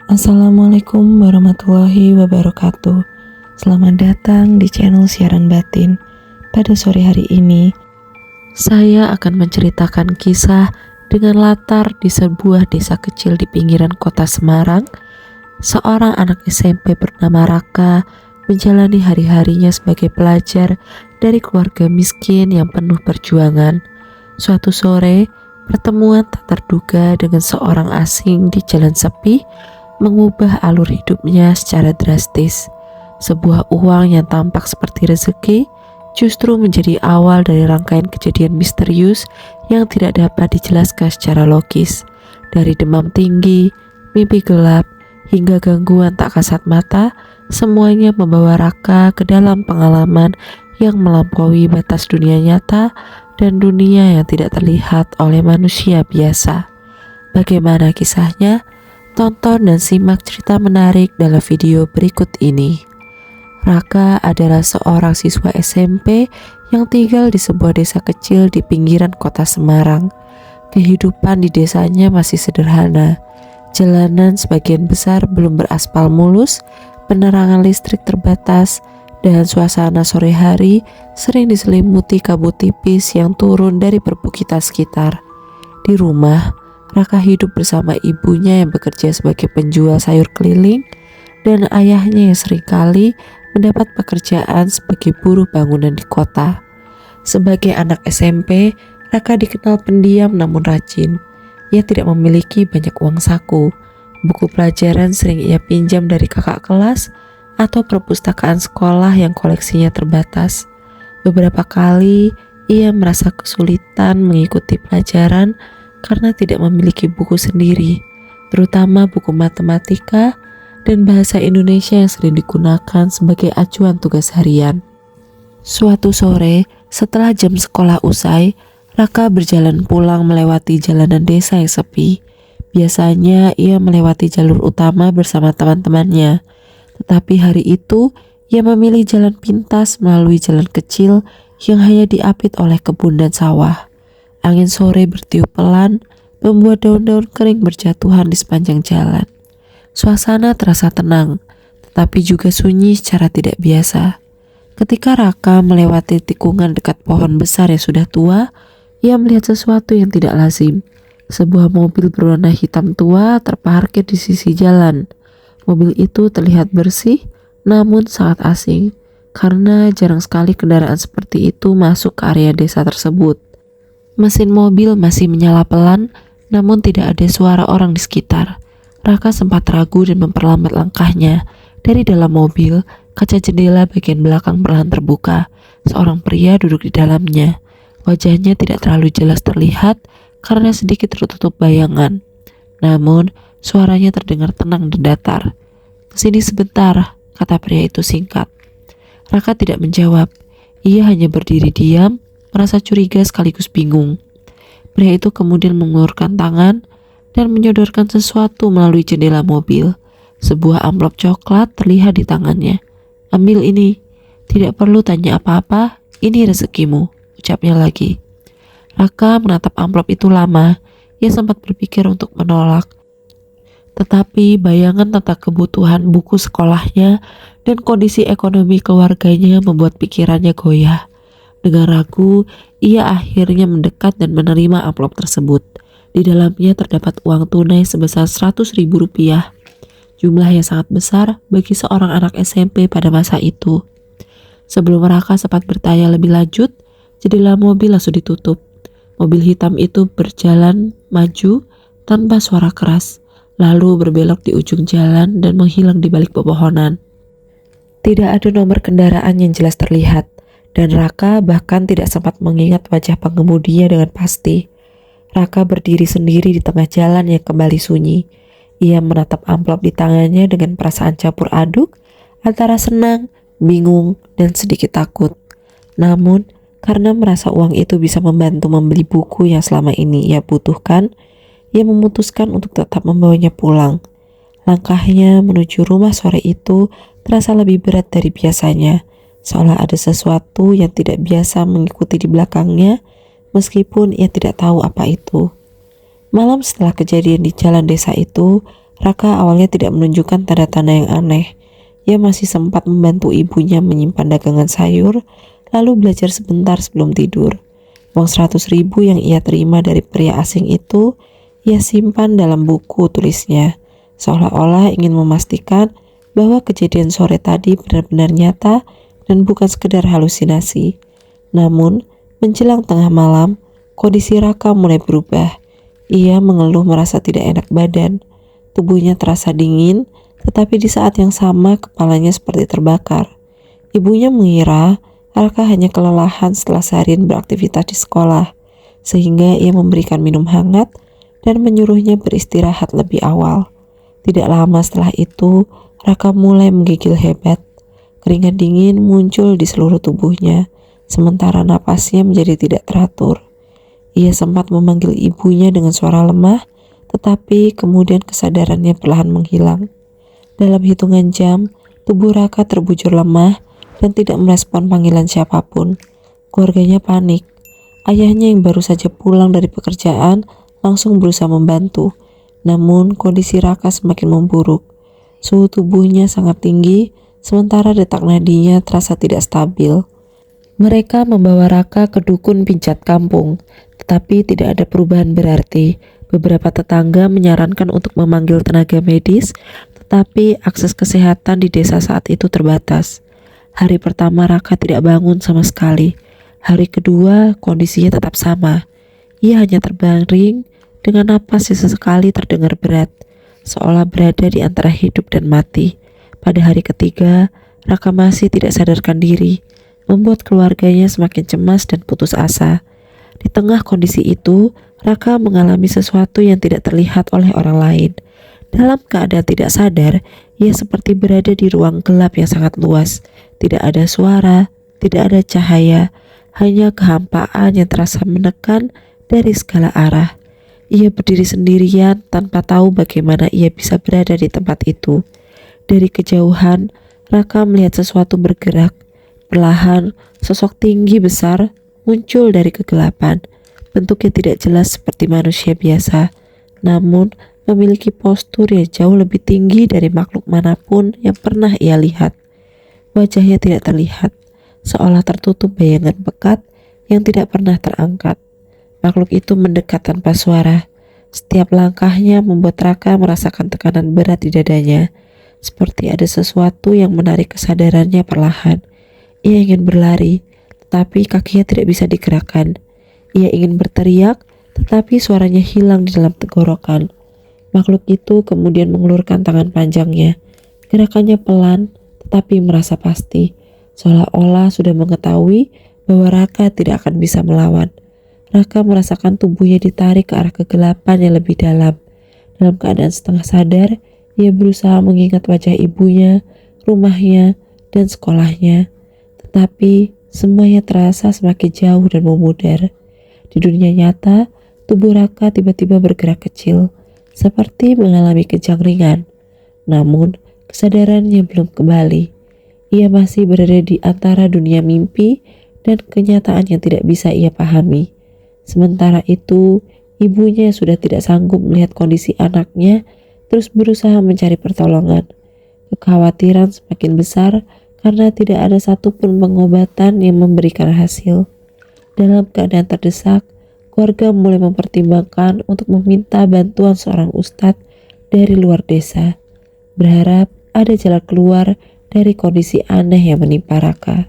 Assalamualaikum warahmatullahi wabarakatuh. Selamat datang di channel Siaran Batin. Pada sore hari ini, saya akan menceritakan kisah dengan latar di sebuah desa kecil di pinggiran kota Semarang. Seorang anak SMP bernama Raka menjalani hari-harinya sebagai pelajar dari keluarga miskin yang penuh perjuangan. Suatu sore, pertemuan tak terduga dengan seorang asing di jalan sepi mengubah alur hidupnya secara drastis. Sebuah uang yang tampak seperti rezeki justru menjadi awal dari rangkaian kejadian misterius yang tidak dapat dijelaskan secara logis. Dari demam tinggi, mimpi gelap, hingga gangguan tak kasat mata, semuanya membawa Raka ke dalam pengalaman yang melampaui batas dunia nyata dan dunia yang tidak terlihat oleh manusia biasa. Bagaimana kisahnya? Tonton dan simak cerita menarik dalam video berikut ini. Raka adalah seorang siswa SMP yang tinggal di sebuah desa kecil di pinggiran kota Semarang. Kehidupan di desanya masih sederhana. Jalanan sebagian besar belum beraspal mulus, penerangan listrik terbatas, dan suasana sore hari sering diselimuti kabut tipis yang turun dari perbukitan sekitar. Di rumah, Raka hidup bersama ibunya yang bekerja sebagai penjual sayur keliling dan ayahnya yang seringkali mendapat pekerjaan sebagai buruh bangunan di kota. Sebagai anak SMP, Raka dikenal pendiam namun rajin. Ia tidak memiliki banyak uang saku. Buku pelajaran sering ia pinjam dari kakak kelas atau perpustakaan sekolah yang koleksinya terbatas. Beberapa kali ia merasa kesulitan mengikuti pelajaran karena tidak memiliki buku sendiri, terutama buku matematika dan bahasa Indonesia yang sering digunakan sebagai acuan tugas harian. Suatu sore, setelah jam sekolah usai, Raka berjalan pulang melewati jalanan desa yang sepi. Biasanya ia melewati jalur utama bersama teman-temannya, tetapi hari itu ia memilih jalan pintas melalui jalan kecil yang hanya diapit oleh kebun dan sawah. Angin sore bertiup pelan, membuat daun-daun kering berjatuhan di sepanjang jalan. Suasana terasa tenang, tetapi juga sunyi secara tidak biasa. Ketika Raka melewati tikungan dekat pohon besar yang sudah tua, ia melihat sesuatu yang tidak lazim. Sebuah mobil berwarna hitam tua terparkir di sisi jalan. Mobil itu terlihat bersih, namun sangat asing, karena jarang sekali kendaraan seperti itu masuk ke area desa tersebut. Mesin mobil masih menyala pelan, namun tidak ada suara orang di sekitar. Raka sempat ragu dan memperlambat langkahnya. Dari dalam mobil, kaca jendela bagian belakang perlahan terbuka. Seorang pria duduk di dalamnya. Wajahnya tidak terlalu jelas terlihat karena sedikit tertutup bayangan. Namun, suaranya terdengar tenang dan datar. "Kesini sebentar," kata pria itu singkat. Raka tidak menjawab. Ia hanya berdiri diam, merasa curiga sekaligus bingung. Pria itu kemudian mengulurkan tangan dan menyodorkan sesuatu melalui jendela mobil. Sebuah amplop coklat terlihat di tangannya. "Ambil ini, tidak perlu tanya apa-apa, ini rezekimu," ucapnya lagi. Raka menatap amplop itu lama. Ia sempat berpikir untuk menolak, tetapi bayangan tentang kebutuhan buku sekolahnya dan kondisi ekonomi keluarganya membuat pikirannya goyah. Dengan ragu, ia akhirnya mendekat dan menerima amplop tersebut. Di dalamnya terdapat uang tunai sebesar 100.000 rupiah. Jumlah yang sangat besar bagi seorang anak SMP pada masa itu. Sebelum Raka sempat bertanya lebih lanjut, jendela mobil langsung ditutup. Mobil hitam itu berjalan maju tanpa suara keras, lalu berbelok di ujung jalan dan menghilang di balik pepohonan. Tidak ada nomor kendaraan yang jelas terlihat, dan Raka bahkan tidak sempat mengingat wajah pengemudinya dengan pasti. Raka berdiri sendiri di tengah jalan yang kembali sunyi. Ia menatap amplop di tangannya dengan perasaan campur aduk antara senang, bingung, dan sedikit takut. Namun, karena merasa uang itu bisa membantu membeli buku yang selama ini ia butuhkan, ia memutuskan untuk tetap membawanya pulang. Langkahnya menuju rumah sore itu terasa lebih berat dari biasanya. Seolah ada sesuatu yang tidak biasa mengikuti di belakangnya, meskipun ia tidak tahu apa itu. Malam setelah kejadian di jalan desa itu, Raka awalnya tidak menunjukkan tanda-tanda yang aneh. Ia masih sempat membantu ibunya menyimpan dagangan sayur, lalu belajar sebentar sebelum tidur. Uang 100.000 yang ia terima dari pria asing itu, ia simpan dalam buku tulisnya, seolah-olah ingin memastikan bahwa kejadian sore tadi benar-benar nyata dan bukan sekedar halusinasi. Namun, menjelang tengah malam, kondisi Raka mulai berubah. Ia mengeluh merasa tidak enak badan. Tubuhnya terasa dingin, tetapi di saat yang sama kepalanya seperti terbakar. Ibunya mengira Raka hanya kelelahan setelah seharian beraktivitas di sekolah, sehingga ia memberikan minum hangat dan menyuruhnya beristirahat lebih awal. Tidak lama setelah itu, Raka mulai menggigil hebat. Keringat dingin muncul di seluruh tubuhnya, sementara napasnya menjadi tidak teratur. Ia sempat memanggil ibunya dengan suara lemah, tetapi kemudian kesadarannya perlahan menghilang. Dalam hitungan jam, tubuh Raka terbujur lemah dan tidak merespon panggilan siapapun. Keluarganya panik. Ayahnya yang baru saja pulang dari pekerjaan langsung berusaha membantu. Namun kondisi Raka semakin memburuk. Suhu tubuhnya sangat tinggi, sementara detak nadinya terasa tidak stabil. Mereka membawa Raka ke dukun pijat kampung, tetapi tidak ada perubahan berarti. Beberapa tetangga menyarankan untuk memanggil tenaga medis, tetapi akses kesehatan di desa saat itu terbatas. Hari pertama Raka tidak bangun sama sekali. Hari kedua kondisinya tetap sama. Ia hanya terbaring dengan napas yang sesekali terdengar berat, seolah berada di antara hidup dan mati. Pada hari ketiga, Raka masih tidak sadarkan diri, membuat keluarganya semakin cemas dan putus asa. Di tengah kondisi itu, Raka mengalami sesuatu yang tidak terlihat oleh orang lain. Dalam keadaan tidak sadar, ia seperti berada di ruang gelap yang sangat luas. Tidak ada suara, tidak ada cahaya, hanya kehampaan yang terasa menekan dari segala arah. Ia berdiri sendirian tanpa tahu bagaimana ia bisa berada di tempat itu. Dari kejauhan, Raka melihat sesuatu bergerak. Perlahan, sosok tinggi besar muncul dari kegelapan. Bentuknya tidak jelas seperti manusia biasa, namun memiliki postur yang jauh lebih tinggi dari makhluk manapun yang pernah ia lihat. Wajahnya tidak terlihat, seolah tertutup bayangan pekat yang tidak pernah terangkat. Makhluk itu mendekat tanpa suara. Setiap langkahnya membuat Raka merasakan tekanan berat di dadanya, seperti ada sesuatu yang menarik kesadarannya perlahan. Ia ingin berlari, tetapi kakinya tidak bisa digerakkan. Ia ingin berteriak, tetapi suaranya hilang di dalam tenggorokan. Makhluk itu kemudian mengulurkan tangan panjangnya. Gerakannya pelan, tetapi merasa pasti, seolah-olah sudah mengetahui bahwa Raka tidak akan bisa melawan. Raka merasakan tubuhnya ditarik ke arah kegelapan yang lebih dalam. Dalam keadaan setengah sadar, ia berusaha mengingat wajah ibunya, rumahnya, dan sekolahnya. Tetapi semuanya terasa semakin jauh dan memudar. Di dunia nyata, tubuh Raka tiba-tiba bergerak kecil, seperti mengalami kejang ringan. Namun, kesadarannya belum kembali. Ia masih berada di antara dunia mimpi dan kenyataan yang tidak bisa ia pahami. Sementara itu, ibunya sudah tidak sanggup melihat kondisi anaknya, terus berusaha mencari pertolongan. Kekhawatiran semakin besar karena tidak ada satupun pengobatan yang memberikan hasil. Dalam keadaan terdesak, keluarga mulai mempertimbangkan untuk meminta bantuan seorang ustadz dari luar desa, berharap ada jalan keluar dari kondisi aneh yang menimpa Raka.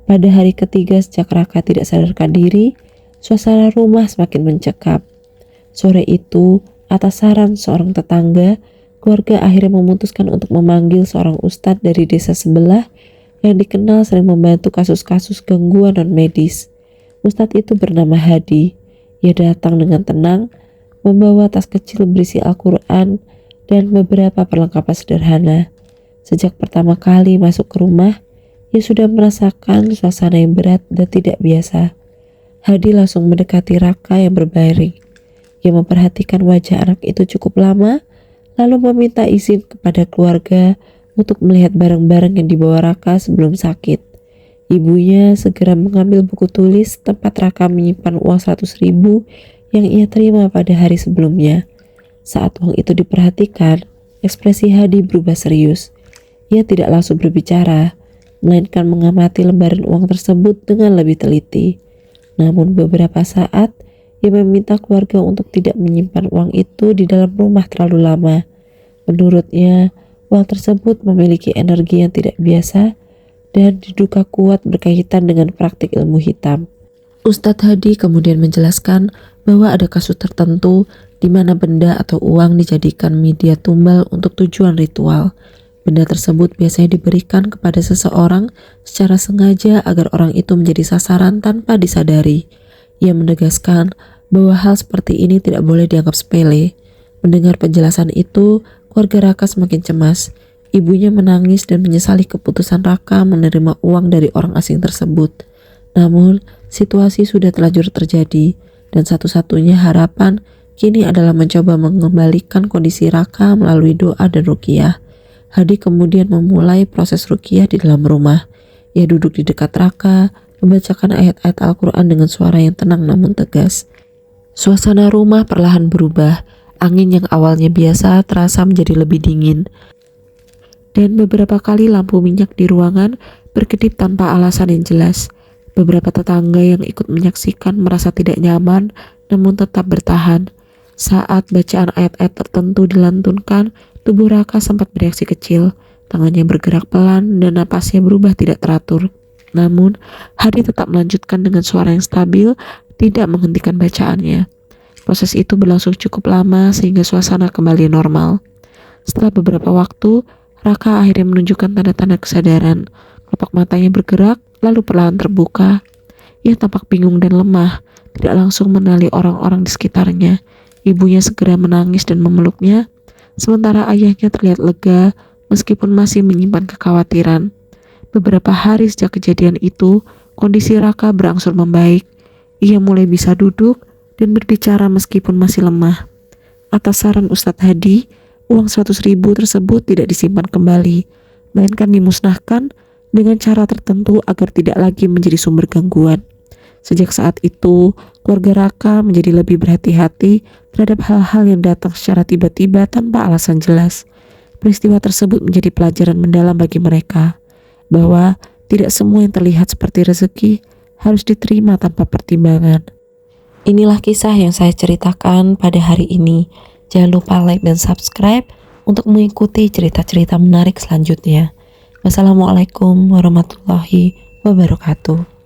Pada hari ketiga sejak Raka tidak sadarkan diri, suasana rumah semakin mencekam. Sore itu, atas saran seorang tetangga, keluarga akhirnya memutuskan untuk memanggil seorang ustadz dari desa sebelah yang dikenal sering membantu kasus-kasus gangguan non-medis. Ustadz itu bernama Hadi. Ia datang dengan tenang, membawa tas kecil berisi Al-Quran dan beberapa perlengkapan sederhana. Sejak pertama kali masuk ke rumah, ia sudah merasakan suasana yang berat dan tidak biasa. Hadi langsung mendekati Raka yang berbaring. Ia memperhatikan wajah anak itu cukup lama, lalu meminta izin kepada keluarga untuk melihat barang-barang yang dibawa Raka sebelum sakit. Ibunya segera mengambil buku tulis tempat Raka menyimpan uang 100.000 yang ia terima pada hari sebelumnya. Saat uang itu diperhatikan, ekspresi Hadi berubah serius. Ia tidak langsung berbicara, melainkan mengamati lembaran uang tersebut dengan lebih teliti. Namun beberapa saat, ia meminta keluarga untuk tidak menyimpan uang itu di dalam rumah terlalu lama. Menurutnya, uang tersebut memiliki energi yang tidak biasa dan diduga kuat berkaitan dengan praktik ilmu hitam. Ustadz Hadi kemudian menjelaskan bahwa ada kasus tertentu di mana benda atau uang dijadikan media tumbal untuk tujuan ritual. Benda tersebut biasanya diberikan kepada seseorang secara sengaja agar orang itu menjadi sasaran tanpa disadari. Ia menegaskan bahwa hal seperti ini tidak boleh dianggap sepele. Mendengar penjelasan itu, keluarga Raka semakin cemas. Ibunya menangis dan menyesali keputusan Raka menerima uang dari orang asing tersebut. Namun, situasi sudah terlanjur terjadi dan satu-satunya harapan kini adalah mencoba mengembalikan kondisi Raka melalui doa dan ruqyah. Hadi kemudian memulai proses ruqyah di dalam rumah. Ia duduk di dekat Raka, membacakan ayat-ayat Al-Quran dengan suara yang tenang namun tegas. Suasana rumah perlahan berubah. Angin yang awalnya biasa terasa menjadi lebih dingin. Dan beberapa kali lampu minyak di ruangan berkedip tanpa alasan yang jelas. Beberapa tetangga yang ikut menyaksikan merasa tidak nyaman namun tetap bertahan. Saat bacaan ayat-ayat tertentu dilantunkan, tubuh Raka sempat bereaksi kecil. Tangannya bergerak pelan dan napasnya berubah tidak teratur. Namun, Hadi tetap melanjutkan dengan suara yang stabil, tidak menghentikan bacaannya. Proses itu berlangsung cukup lama sehingga suasana kembali normal. Setelah beberapa waktu, Raka akhirnya menunjukkan tanda-tanda kesadaran. Kelopak matanya bergerak, lalu perlahan terbuka. Ia tampak bingung dan lemah, tidak langsung mengenali orang-orang di sekitarnya. Ibunya segera menangis dan memeluknya, sementara ayahnya terlihat lega meskipun masih menyimpan kekhawatiran. Beberapa hari sejak kejadian itu, kondisi Raka berangsur membaik. Ia mulai bisa duduk dan berbicara meskipun masih lemah. Atas saran Ustadz Hadi, uang 100.000 tersebut tidak disimpan kembali, melainkan dimusnahkan dengan cara tertentu agar tidak lagi menjadi sumber gangguan. Sejak saat itu, keluarga Raka menjadi lebih berhati-hati terhadap hal-hal yang datang secara tiba-tiba tanpa alasan jelas. Peristiwa tersebut menjadi pelajaran mendalam bagi mereka, bahwa tidak semua yang terlihat seperti rezeki harus diterima tanpa pertimbangan. Inilah kisah yang saya ceritakan pada hari ini. Jangan lupa like dan subscribe untuk mengikuti cerita-cerita menarik selanjutnya. Wassalamualaikum warahmatullahi wabarakatuh.